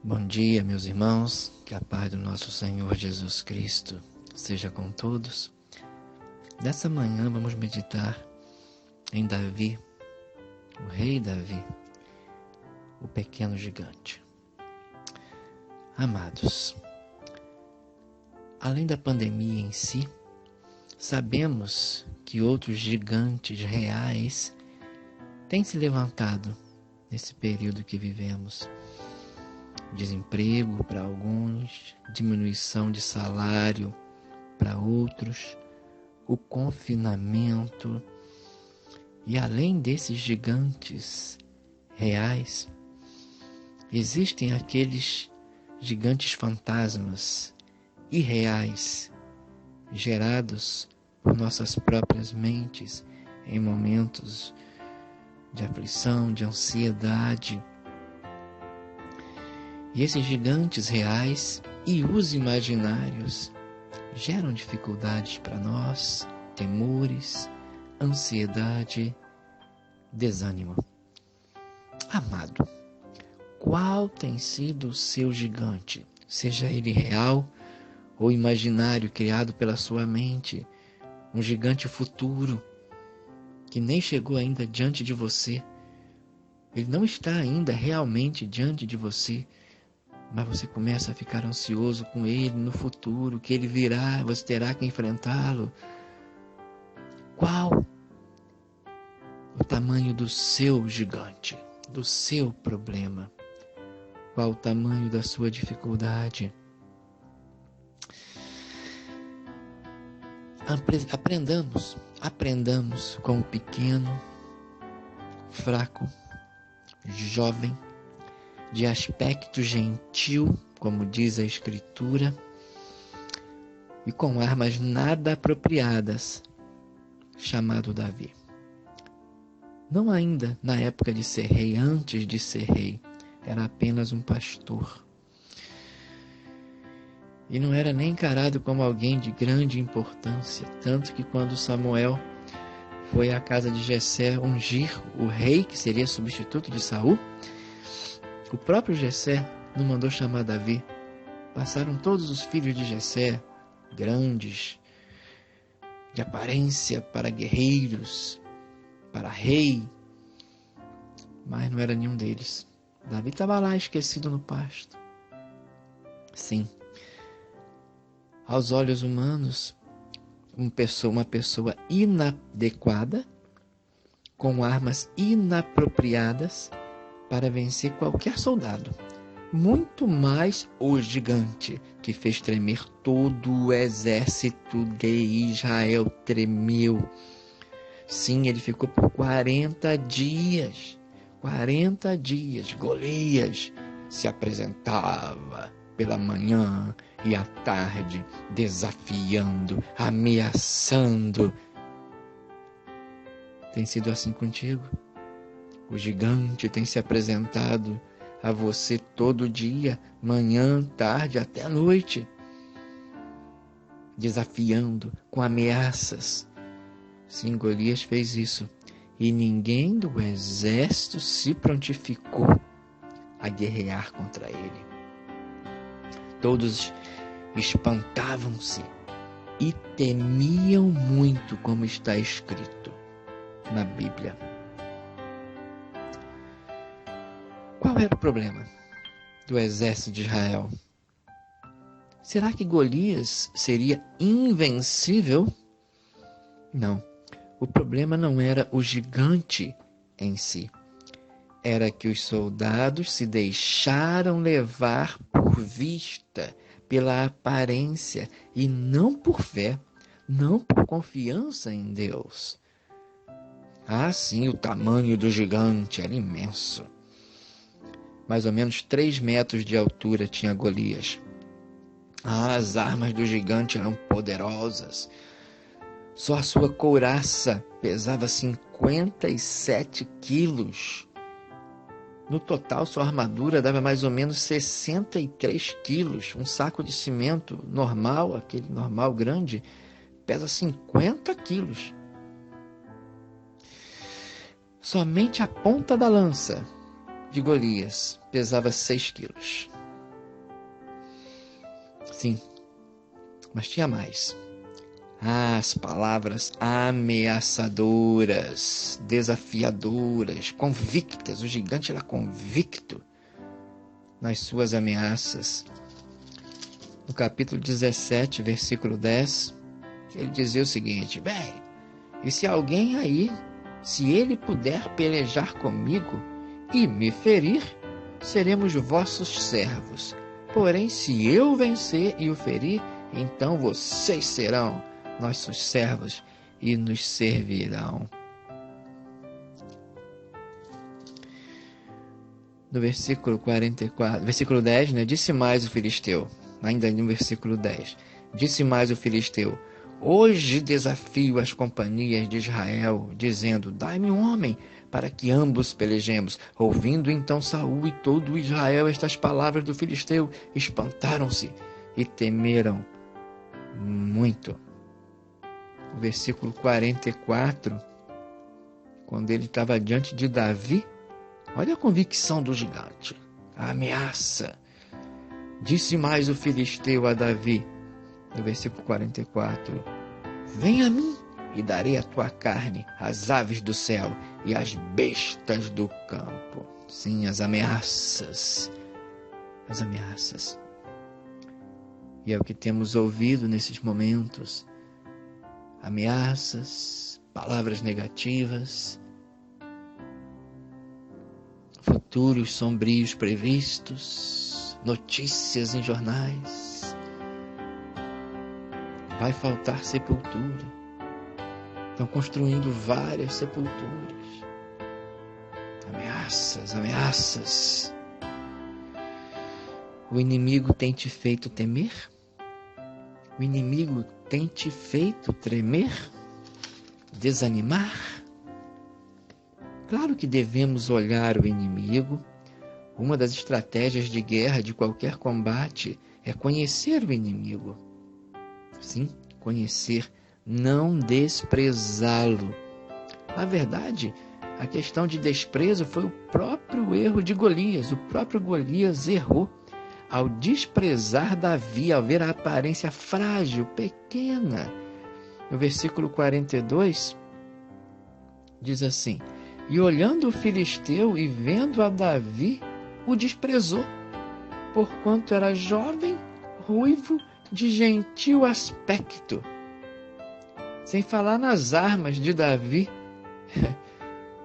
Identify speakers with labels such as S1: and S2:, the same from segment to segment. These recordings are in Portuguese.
S1: Bom dia, meus irmãos, que a paz do nosso Senhor Jesus Cristo seja com todos. Nessa manhã vamos meditar em Davi, o rei Davi, o pequeno gigante. Amados, além da pandemia em si, sabemos que outros gigantes reais têm se levantado nesse período que vivemos. Desemprego para alguns, diminuição de salário para outros, o confinamento. E além desses gigantes reais, existem aqueles gigantes fantasmas irreais, gerados por nossas próprias mentes em momentos de aflição, de ansiedade. E esses gigantes reais e os imaginários geram dificuldades para nós, temores, ansiedade, desânimo. Amado, qual tem sido o seu gigante? Seja ele real ou imaginário criado pela sua mente, um gigante futuro que nem chegou ainda diante de você. Ele não está ainda realmente diante de você, mas você começa a ficar ansioso com ele no futuro, que ele virá, você terá que enfrentá-lo. Qual o tamanho do seu gigante, do seu problema? Qual o tamanho da sua dificuldade? Aprendamos com o pequeno, fraco, jovem, de aspecto gentil, como diz a Escritura, e com armas nada apropriadas, chamado Davi. Não ainda na época de ser rei, antes de ser rei, era apenas um pastor. E não era nem encarado como alguém de grande importância, tanto que quando Samuel foi à casa de Jessé ungir o rei, que seria substituto de Saul, o próprio Jessé não mandou chamar Davi. Passaram todos os filhos de Jessé, grandes, de aparência para guerreiros, para rei, mas não era nenhum deles. Davi estava lá esquecido no pasto. Sim, aos olhos humanos, uma pessoa inadequada, com armas inapropriadas, para vencer qualquer soldado, muito mais o gigante que fez tremer todo o exército de Israel, tremeu. Sim, ele ficou por 40 dias. Golias se apresentava pela manhã e à tarde, desafiando, ameaçando. Tem sido assim contigo? O gigante tem se apresentado a você todo dia, manhã, tarde, até a noite, desafiando com ameaças. Sim, Golias fez isso, e ninguém do exército se prontificou a guerrear contra ele. Todos espantavam-se e temiam muito, como está escrito na Bíblia. Qual era o problema do exército de Israel? Será que Golias seria invencível? Não. O problema não era o gigante em si. Era que os soldados se deixaram levar por vista, pela aparência, e não por fé, não por confiança em Deus. Ah, sim, o tamanho do gigante era imenso. Mais ou menos 3 metros de altura tinha Golias. As armas do gigante eram poderosas. Só a sua couraça pesava 57 quilos. No total, sua armadura dava mais ou menos 63 quilos. Um saco de cimento normal, aquele normal grande, pesa 50 quilos. Somente a ponta da lança de Golias pesava 6 quilos. Sim, mas tinha mais. As palavras ameaçadoras, desafiadoras, convictas. O gigante era convicto nas suas ameaças. No capítulo 17, versículo 10, ele dizia o seguinte: bem, e se alguém aí, se ele puder pelejar comigo e me ferir, seremos vossos servos. Porém, se eu vencer e o ferir, então vocês serão nossos servos e nos servirão. No versículo 44, versículo 10, né? Disse mais o filisteu, ainda no versículo 10, disse mais o filisteu: hoje desafio as companhias de Israel, dizendo: dai-me um homem, para que ambos pelejemos. Ouvindo então Saul e todo Israel estas palavras do filisteu, espantaram-se e temeram muito. O versículo 44, quando ele estava diante de Davi, olha a convicção do gigante, a ameaça. Disse mais o filisteu a Davi, no versículo 44, vem a mim e darei a tua carne às aves do céu e às bestas do campo. Sim, as ameaças. As ameaças. E é o que temos ouvido nesses momentos. Ameaças, palavras negativas, futuros sombrios previstos, notícias em jornais. Vai faltar sepultura. Estão construindo várias sepulturas. Ameaças, ameaças. O inimigo tem te feito temer? O inimigo tem te feito tremer? Desanimar? Claro que devemos olhar o inimigo. Uma das estratégias de guerra de qualquer combate é conhecer o inimigo. Sim, conhecer, não desprezá-lo. Na verdade, a questão de desprezo foi o próprio erro de Golias. O próprio Golias errou ao desprezar Davi, ao ver a aparência frágil, pequena. No versículo 42, diz assim: e olhando o filisteu e vendo a Davi, o desprezou, porquanto era jovem, ruivo, de gentil aspecto. Sem falar nas armas de Davi.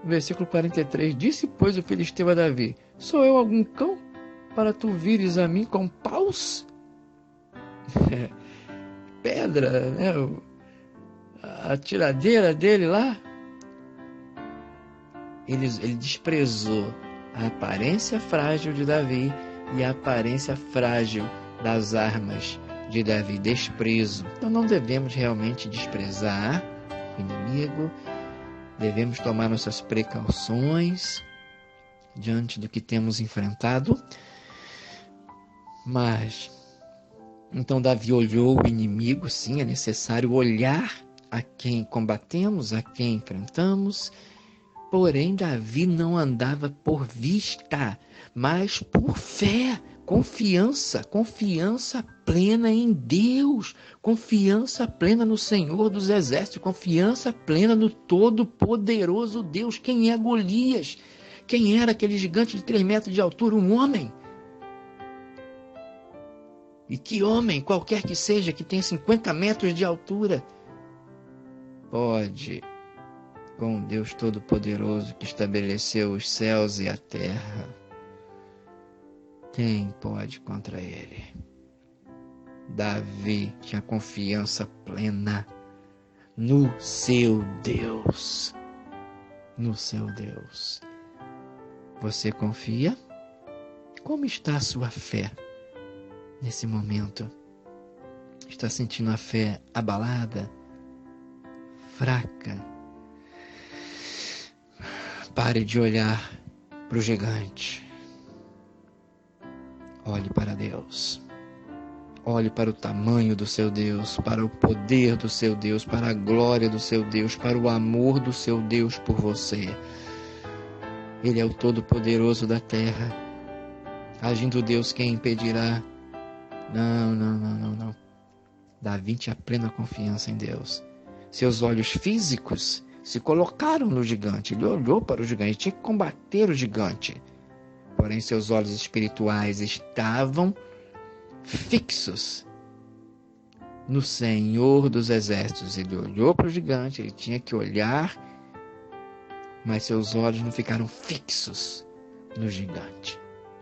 S1: No versículo 43, disse, pois, o filisteu a Davi: sou eu algum cão, para tu vires a mim com paus? Pedra, né? A tiradeira dele lá. Ele desprezou a aparência frágil de Davi e a aparência frágil das armas de Davi. Desprezo. Então não devemos realmente desprezar o inimigo. Devemos tomar nossas precauções diante do que temos enfrentado. Mas, então Davi olhou o inimigo, sim, é necessário olhar a quem combatemos, a quem enfrentamos. Porém, Davi não andava por vista, mas por fé, confiança plena em Deus, confiança plena no Senhor dos Exércitos, confiança plena no Todo-Poderoso Deus. Quem é Golias? Quem era aquele gigante de 3 metros de altura? Um homem. E que homem, qualquer que seja, que tenha 50 metros de altura, pode, com o Deus Todo-Poderoso que estabeleceu os céus e a terra, quem pode contra ele? Davi tinha confiança plena no seu Deus. No seu Deus. Você confia? Como está a sua fé nesse momento? Está sentindo a fé abalada? Fraca? Pare de olhar para o gigante. Olhe para Deus. Olhe para o tamanho do seu Deus, para o poder do seu Deus, para a glória do seu Deus, para o amor do seu Deus por você. Ele é o Todo-Poderoso da terra. Agindo Deus, quem impedirá? Não, não, não, não, não. Davi tinha plena confiança em Deus. Seus olhos físicos se colocaram no gigante. Ele olhou para o gigante, tinha que combater o gigante. Porém, seus olhos espirituais estavam fixos no Senhor dos Exércitos. Ele olhou para o gigante, ele tinha que olhar, mas seus olhos não ficaram fixos no gigante.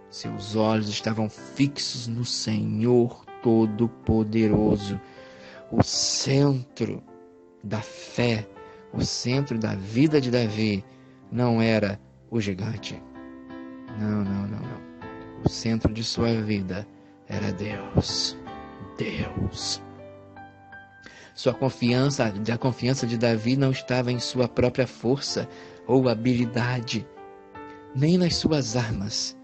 S1: Seus olhos estavam fixos no Senhor Todo-Poderoso. O centro da fé, o centro da vida de Davi não era o gigante. Não, não, não, não. O centro de sua vida era Deus. Deus. A confiança de Davi não estava em sua própria força ou habilidade, nem nas suas armas.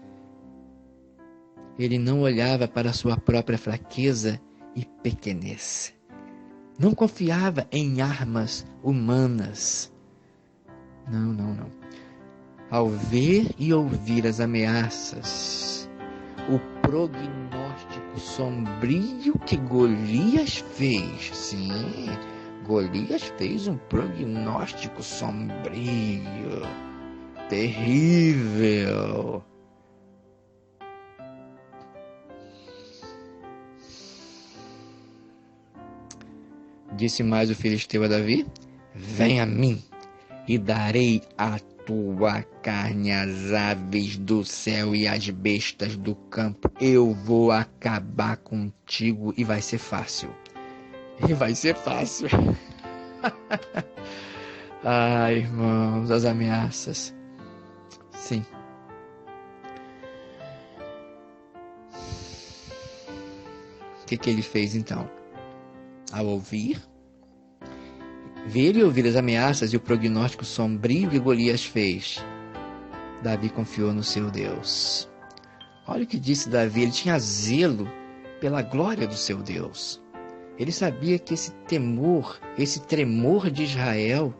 S1: Ele não olhava para sua própria fraqueza e pequenez. Não confiava em armas humanas. Não, não, não. Ao ver e ouvir as ameaças, o prognóstico sombrio que Golias fez. Sim, Golias fez um prognóstico sombrio, terrível. Disse mais o filisteu a Davi: vem a mim, e darei a tua carne às aves do céu e às bestas do campo. Eu vou acabar contigo e vai ser fácil. E vai ser fácil. Ai, irmãos, as ameaças. Sim. O que ele fez então? Ao ver e ouvir as ameaças e o prognóstico sombrio que Golias fez, Davi confiou no seu Deus. Olha o que disse Davi, ele tinha zelo pela glória do seu Deus. Ele sabia que esse temor, esse tremor de Israel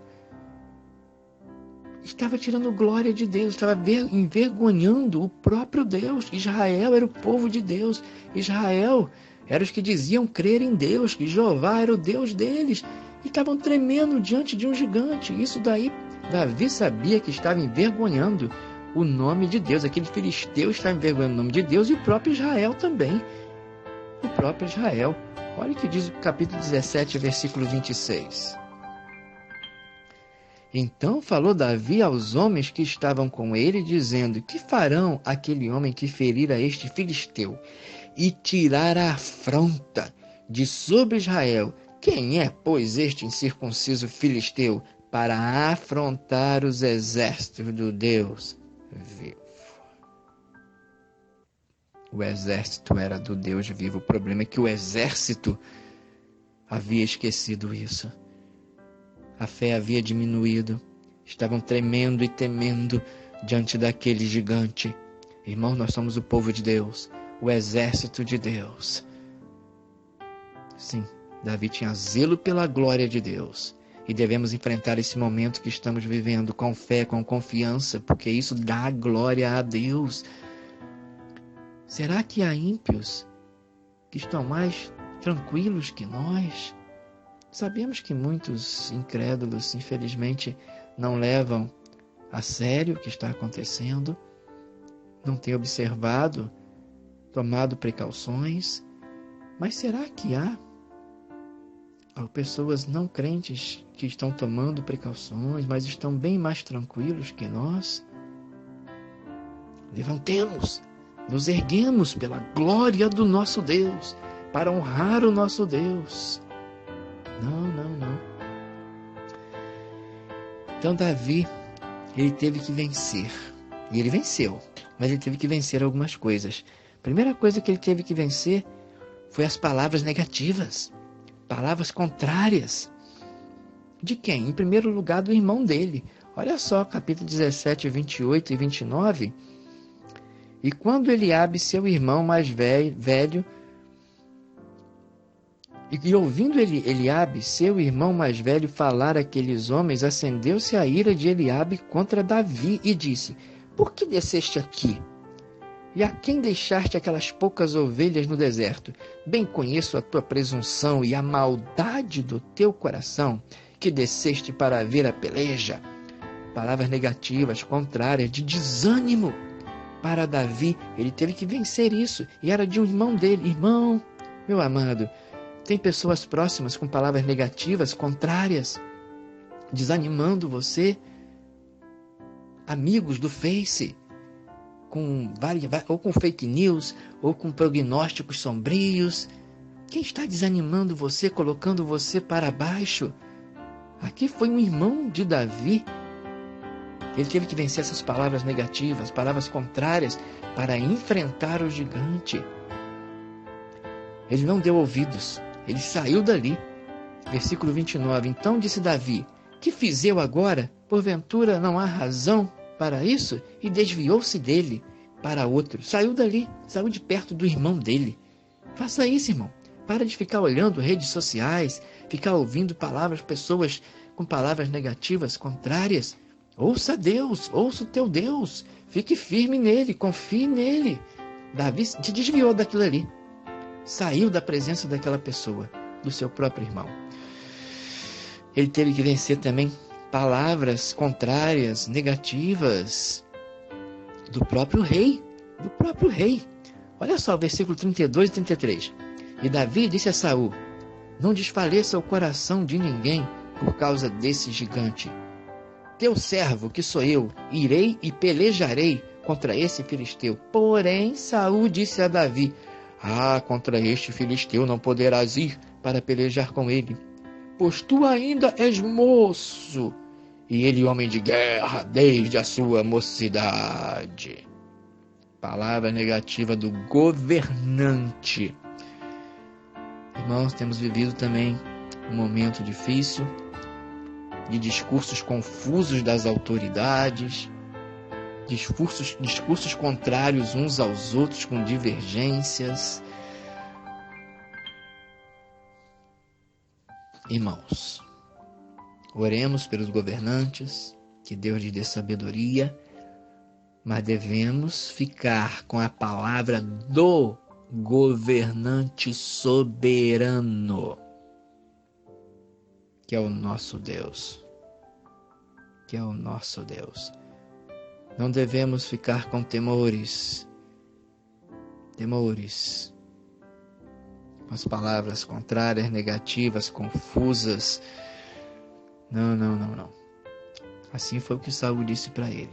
S1: estava tirando glória de Deus, estava envergonhando o próprio Deus. Israel era o povo de Deus. Israel era os que diziam crer em Deus, que Jeová era o Deus deles. E estavam tremendo diante de um gigante. Isso daí, Davi sabia que estava envergonhando o nome de Deus. Aquele filisteu estava envergonhando o nome de Deus e o próprio Israel também. O próprio Israel. Olha o que diz o capítulo 17, versículo 26. Então falou Davi aos homens que estavam com ele, dizendo: que farão aquele homem que ferir a este filisteu e tirar a afronta de sobre Israel? Quem é, pois, este incircunciso filisteu para afrontar os exércitos do Deus vivo? O exército era do Deus vivo. O problema é que o exército havia esquecido isso. A fé havia diminuído. Estavam tremendo e temendo diante daquele gigante. Irmão, nós somos o povo de Deus, o exército de Deus. Sim, Davi tinha zelo pela glória de Deus. E devemos enfrentar esse momento que estamos vivendo com fé, com confiança, porque isso dá glória a Deus. Será que há ímpios que estão mais tranquilos que nós? Sabemos que muitos incrédulos, infelizmente, não levam a sério o que está acontecendo, não têm observado, tomado precauções. Mas será que há pessoas não crentes que estão tomando precauções, mas estão bem mais tranquilos que nós? Levantemos, nos erguemos pela glória do nosso Deus, para honrar o nosso Deus. Não, não, não. Então Davi, ele teve que vencer. E ele venceu, mas ele teve que vencer algumas coisas. A primeira coisa que ele teve que vencer foi as palavras negativas, palavras contrárias. De quem? Em primeiro lugar, do irmão dele. Olha só, capítulo 17, 28 e 29. E quando Eliabe, seu irmão mais velho, e ouvindo Eliabe, seu irmão mais velho, falar aqueles homens, acendeu-se a ira de Eliabe contra Davi e disse: por que desceste aqui? E a quem deixaste aquelas poucas ovelhas no deserto? Bem conheço a tua presunção e a maldade do teu coração, que desceste para ver a peleja. Palavras negativas, contrárias, de desânimo. Para Davi, ele teve que vencer isso, e era de um irmão dele. Irmão, meu amado, tem pessoas próximas com palavras negativas, contrárias, desanimando você. Amigos do Face, ou com fake news, ou com prognósticos sombrios. Quem está desanimando você, colocando você para baixo? Aqui foi um irmão de Davi. Ele teve que vencer essas palavras negativas, palavras contrárias, para enfrentar o gigante. Ele não deu ouvidos, ele saiu dali. Versículo 29. Então disse Davi: que fiz eu agora? Porventura não há razão para isso? E desviou-se dele para outro. Saiu dali, saiu de perto do irmão dele. Faça isso, irmão. Para de ficar olhando redes sociais, ficar ouvindo pessoas com palavras negativas, contrárias. Ouça Deus, ouça o teu Deus. Fique firme nele, confie nele. Davi se desviou daquilo ali. Saiu da presença daquela pessoa, do seu próprio irmão. Ele teve que vencer também palavras contrárias, negativas, do próprio rei. Olha só o versículo 32 e 33. E Davi disse a Saul: não desfaleça o coração de ninguém por causa desse gigante. Teu servo, que sou eu, irei e pelejarei contra esse filisteu. Porém, Saul disse a Davi: contra este filisteu não poderás ir para pelejar com ele, pois tu ainda és moço, e ele homem de guerra desde a sua mocidade. Palavra negativa do governante. Irmãos, temos vivido também um momento difícil, de discursos confusos das autoridades, discursos contrários uns aos outros, com divergências. Irmãos, oremos pelos governantes, que Deus lhes dê sabedoria, mas devemos ficar com a palavra do governante soberano, que é o nosso Deus. Não devemos ficar com temores, com as palavras contrárias, negativas, confusas. Não. Assim foi o que Saul disse para ele.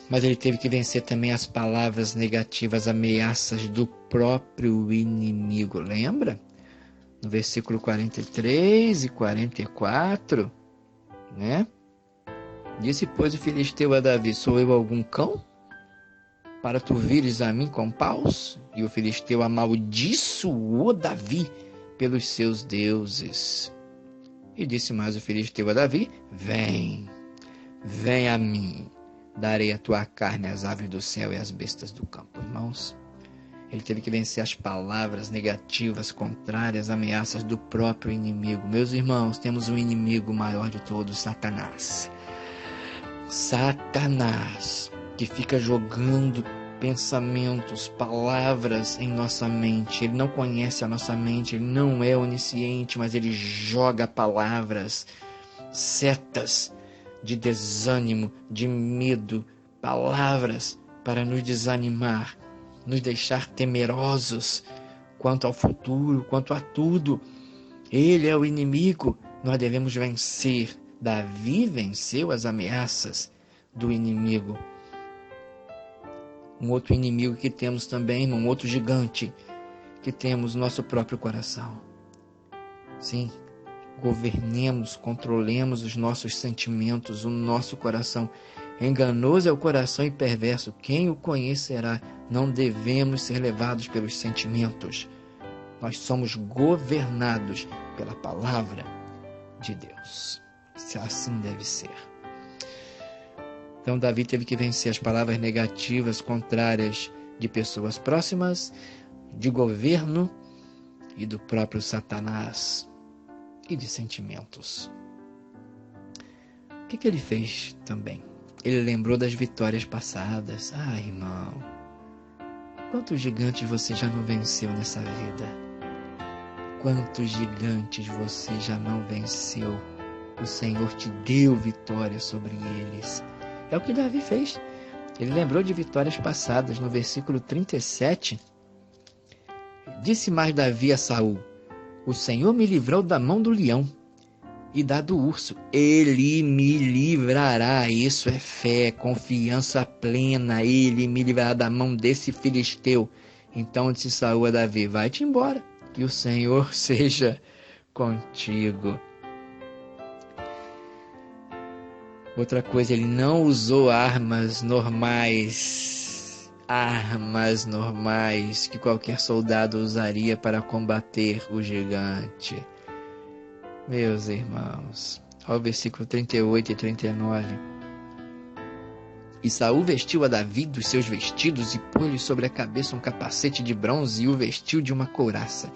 S1: Mas ele teve que vencer também as palavras negativas, ameaças do próprio inimigo. Lembra? No versículo 43 e 44, né? Disse, pois, o filisteu a Davi: sou eu algum cão, para tu vires a mim com paus? E o filisteu amaldiçoou Davi pelos seus deuses. E disse mais o filisteu a Davi: vem a mim, darei a tua carne às aves do céu e às bestas do campo. Irmãos, ele teve que vencer as palavras negativas, contrárias, ameaças do próprio inimigo. Meus irmãos, temos um inimigo maior de todos, Satanás. Satanás, que fica jogando pensamentos, palavras em nossa mente. Ele não conhece a nossa mente, ele não é onisciente, mas ele joga palavras, setas de desânimo, de medo, palavras para nos desanimar, nos deixar temerosos quanto ao futuro, quanto a tudo. Ele é o inimigo, nós devemos vencer. Davi venceu as ameaças do inimigo. Um outro inimigo que temos também, um outro gigante que temos no nosso próprio coração. Sim, governemos, controlemos os nossos sentimentos, o nosso coração. Enganoso é o coração e perverso, quem o conhecerá? Não devemos ser levados pelos sentimentos. Nós somos governados pela palavra de Deus. Assim deve ser. Então Davi teve que vencer as palavras negativas, contrárias de pessoas próximas, de governo e do próprio Satanás e de sentimentos. O que ele fez também? ele lembrou das vitórias passadas. Ah, irmão, quantos gigantes você já não venceu nessa vida? Quantos gigantes você já não venceu? O Senhor te deu vitória sobre eles. É o que Davi fez. Ele lembrou de vitórias passadas. No versículo 37, disse mais Davi a Saul: o Senhor me livrou da mão do leão e da do urso. Ele me livrará. Isso é fé, confiança plena. Ele me livrará da mão desse filisteu. Então disse Saul a Davi: vai-te embora, que o Senhor seja contigo. Outra coisa, ele não usou armas normais que qualquer soldado usaria para combater o gigante. Meus irmãos, ao versículo 38 e 39. E Saul vestiu a Davi dos seus vestidos e pôs-lhe sobre a cabeça um capacete de bronze e o vestiu de uma couraça.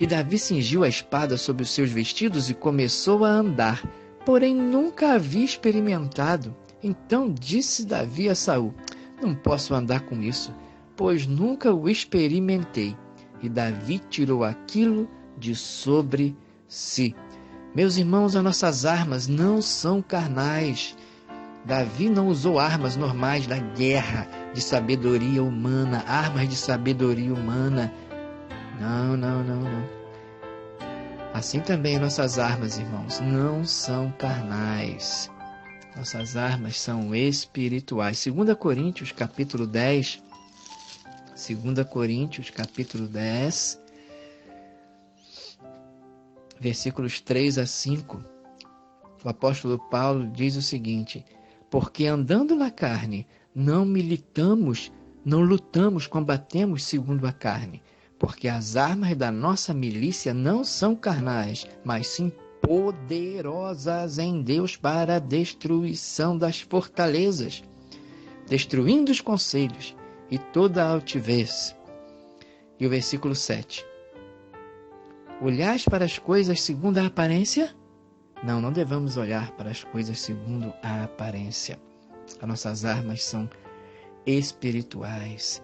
S1: E Davi cingiu a espada sobre os seus vestidos e começou a andar, porém nunca havia experimentado. Então disse Davi a Saul: não posso andar com isso, pois nunca o experimentei. E Davi tirou aquilo de sobre si. Meus irmãos, as nossas armas não são carnais. Davi não usou armas normais da guerra, de sabedoria humana, armas de sabedoria humana. Não. Assim também nossas armas, irmãos, não são carnais. Nossas armas são espirituais. 2 Coríntios, capítulo 10. 2 Coríntios, capítulo 10, versículos 3 a 5. O apóstolo Paulo diz o seguinte: porque andando na carne, não lutamos, combatemos segundo a carne. Porque as armas da nossa milícia não são carnais, mas sim poderosas em Deus para a destruição das fortalezas, destruindo os conselhos e toda a altivez. E o versículo 7. Olhais para as coisas segundo a aparência? Não devemos olhar para as coisas segundo a aparência. As nossas armas são espirituais.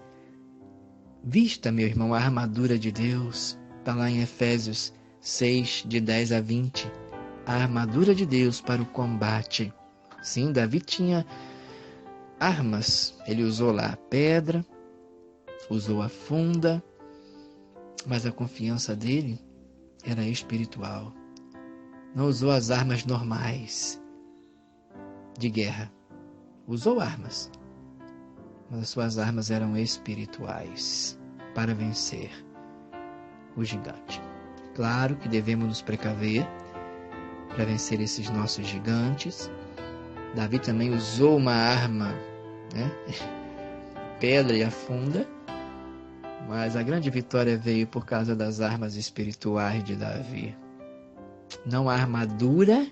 S1: Vista, meu irmão, a armadura de Deus. Está lá em Efésios 6, de 10 a 20. A armadura de Deus para o combate. Sim, Davi tinha armas. Ele usou lá a pedra, usou a funda, mas a confiança dele era espiritual. Não usou as armas normais de guerra. Usou armas, mas as suas armas eram espirituais para vencer o gigante. Claro que devemos nos precaver para vencer esses nossos gigantes. Davi também usou uma arma, pedra e a funda, mas a grande vitória veio por causa das armas espirituais de Davi. Não a armadura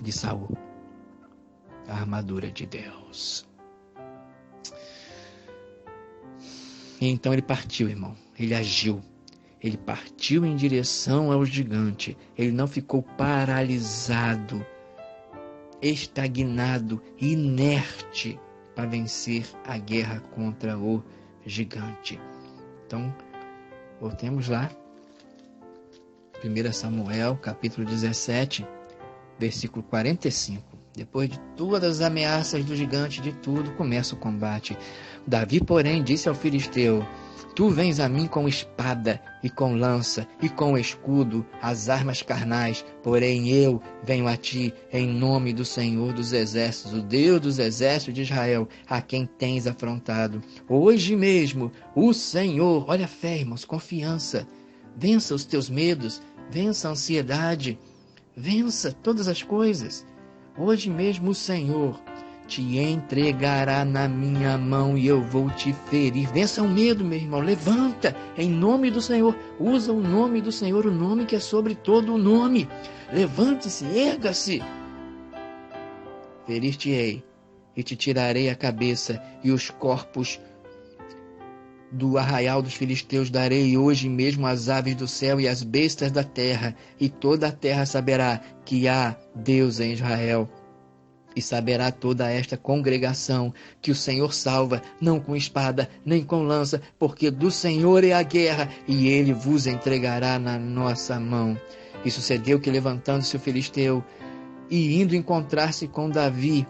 S1: de Saul, a armadura de Deus. E então ele partiu, irmão. Ele agiu. Ele partiu em direção ao gigante. Ele não ficou paralisado, estagnado, inerte para vencer a guerra contra o gigante. Então, voltemos lá. 1 Samuel, capítulo 17, versículo 45. Depois de todas as ameaças do gigante, de tudo, começa o combate. Davi, porém, disse ao filisteu: tu vens a mim com espada e com lança e com escudo, as armas carnais, porém eu venho a ti em nome do Senhor dos exércitos, o Deus dos exércitos de Israel, a quem tens afrontado. Hoje mesmo o Senhor, olha a fé, irmãos, confiança, vença os teus medos, vença a ansiedade, vença todas as coisas. Hoje mesmo o Senhor te entregará na minha mão e eu vou te ferir. Vença o medo, meu irmão. Levanta em nome do Senhor. Usa o nome do Senhor, o nome que é sobre todo o nome. Levante-se, erga-se. Ferir-te-ei e te tirarei a cabeça e os corpos do arraial dos filisteus darei hoje mesmo às aves do céu e às bestas da terra, e toda a terra saberá que há Deus em Israel. E saberá toda esta congregação que o Senhor salva, não com espada, nem com lança, porque do Senhor é a guerra, e ele vos entregará na nossa mão. E sucedeu que, levantando-se o filisteu, e indo encontrar-se com Davi,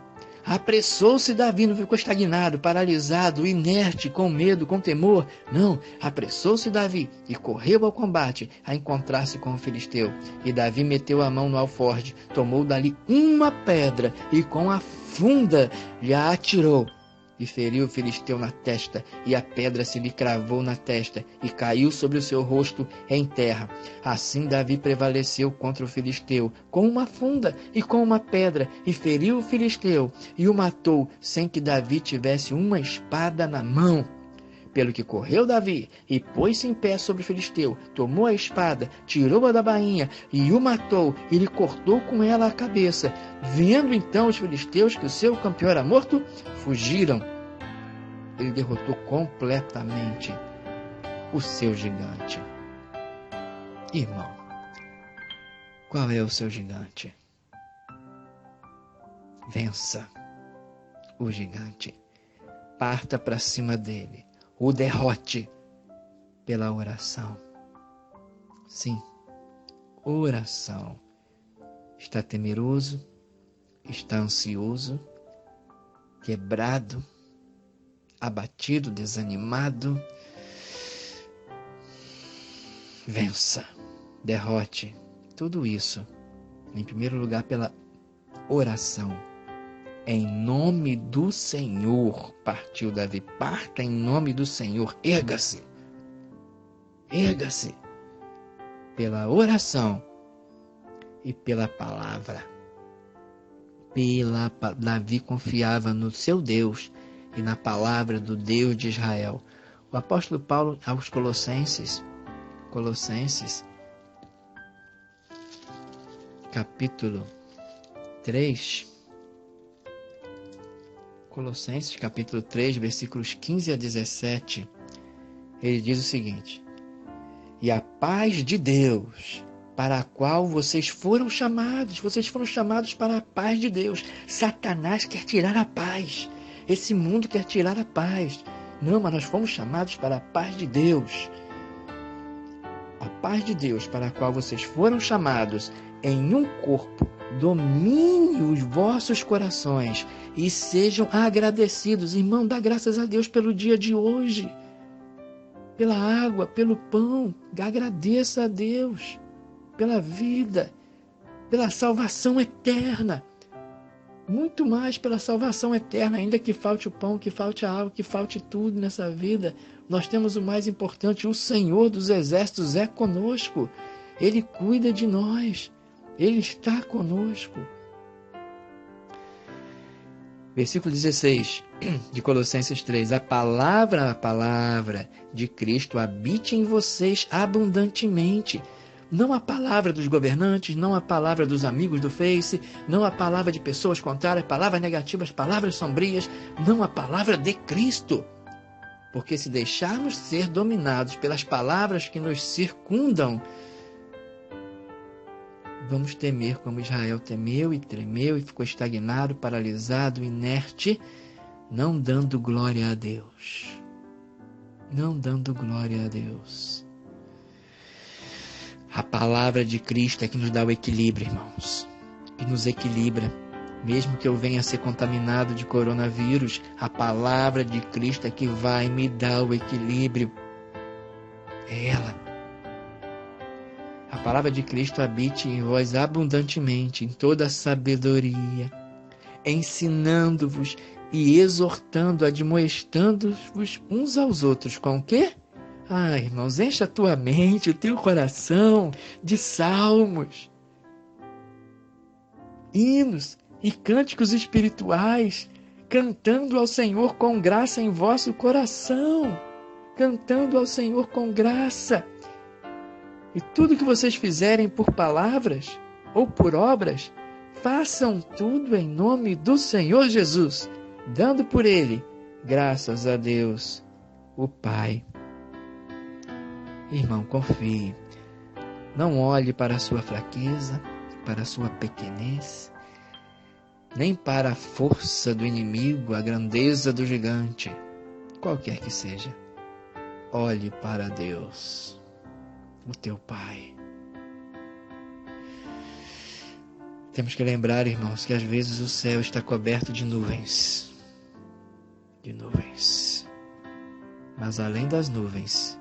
S1: apressou-se Davi, não ficou estagnado, paralisado, inerte, com medo, com temor. Não, apressou-se Davi e correu ao combate a encontrar-se com o filisteu. E Davi meteu a mão no alforje, tomou dali uma pedra e com a funda lhe a atirou. E feriu o filisteu na testa, e a pedra se lhe cravou na testa, e caiu sobre o seu rosto em terra. Assim Davi prevaleceu contra o filisteu, com uma funda e com uma pedra, e feriu o filisteu, e o matou, sem que Davi tivesse uma espada na mão. Pelo que correu Davi, e pôs-se em pé sobre o filisteu, tomou a espada, tirou-a da bainha, e o matou, e lhe cortou com ela a cabeça. Vendo então os filisteus que o seu campeão era morto, fugiram. Ele derrotou completamente o seu gigante. Irmão, qual é o seu gigante? Vença o gigante. Parta para cima dele. O derrote pela oração. Sim, oração. Está temeroso, está ansioso, quebrado, abatido, desanimado. Vença, derrote tudo isso, em primeiro lugar, pela oração. Em nome do Senhor, partiu Davi. Parta em nome do Senhor. Erga-se. Erga-se. Pela oração e pela palavra. Davi confiava no seu Deus e na palavra do Deus de Israel. O apóstolo Paulo aos Colossenses, capítulo 3, Colossenses capítulo 3, versículos 15 a 17, ele diz o seguinte: e a paz de Deus, para a qual vocês foram chamados para a paz de Deus. Satanás quer tirar a paz, esse mundo quer tirar a paz. Não, mas nós fomos chamados para a paz de Deus. A paz de Deus, para a qual vocês foram chamados em um corpo, domine os vossos corações e sejam agradecidos. Irmão, dá graças a Deus pelo dia de hoje, pela água, pelo pão. Agradeça a Deus pela vida, pela salvação eterna. Muito mais pela salvação eterna, ainda que falte o pão, que falte a água, que falte tudo nessa vida. Nós temos o mais importante: o Senhor dos Exércitos é conosco. Ele cuida de nós. Ele está conosco. Versículo 16 de Colossenses 3. A palavra de Cristo habite em vocês abundantemente. Não a palavra dos governantes, não a palavra dos amigos do Face, não a palavra de pessoas contrárias, palavras negativas, palavras sombrias, não a palavra de Cristo. Porque se deixarmos ser dominados pelas palavras que nos circundam, vamos temer como Israel temeu e tremeu e ficou estagnado, paralisado, inerte, não dando glória a Deus. Não dando glória a Deus. A palavra de Cristo é que nos dá o equilíbrio, irmãos. Que nos equilibra. Mesmo que eu venha a ser contaminado de coronavírus, a palavra de Cristo é que vai me dar o equilíbrio. É ela. A palavra de Cristo habite em vós abundantemente, em toda a sabedoria, ensinando-vos e exortando, admoestando-vos uns aos outros. Com o quê? Irmãos, encha a tua mente, o teu coração de salmos, hinos e cânticos espirituais, cantando ao Senhor com graça em vosso coração. Cantando ao Senhor com graça. E tudo que vocês fizerem por palavras ou por obras, façam tudo em nome do Senhor Jesus, dando por Ele graças a Deus, o Pai. Irmão, confie. Não olhe para a sua fraqueza, para a sua pequenez. nem para a força do inimigo, a grandeza do gigante, qualquer que seja. Olhe para Deus, o teu Pai. Temos que lembrar, irmãos, que às vezes o céu está coberto de nuvens. De nuvens. Mas além das nuvens,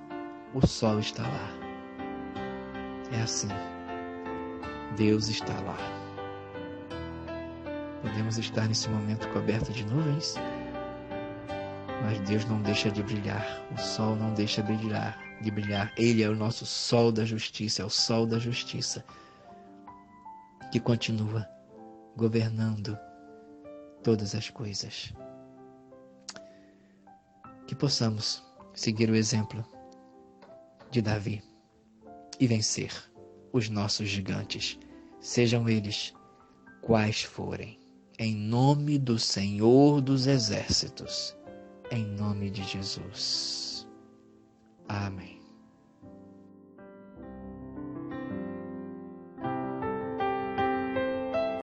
S1: o sol está lá. É assim. Deus está lá. Podemos estar nesse momento coberto de nuvens, mas Deus não deixa de brilhar. O sol não deixa de brilhar. Ele é o nosso sol da justiça, é o sol da justiça que continua governando todas as coisas. Que possamos seguir o exemplo de Davi e vencer os nossos gigantes, sejam eles quais forem, em nome do Senhor dos Exércitos, em nome de Jesus.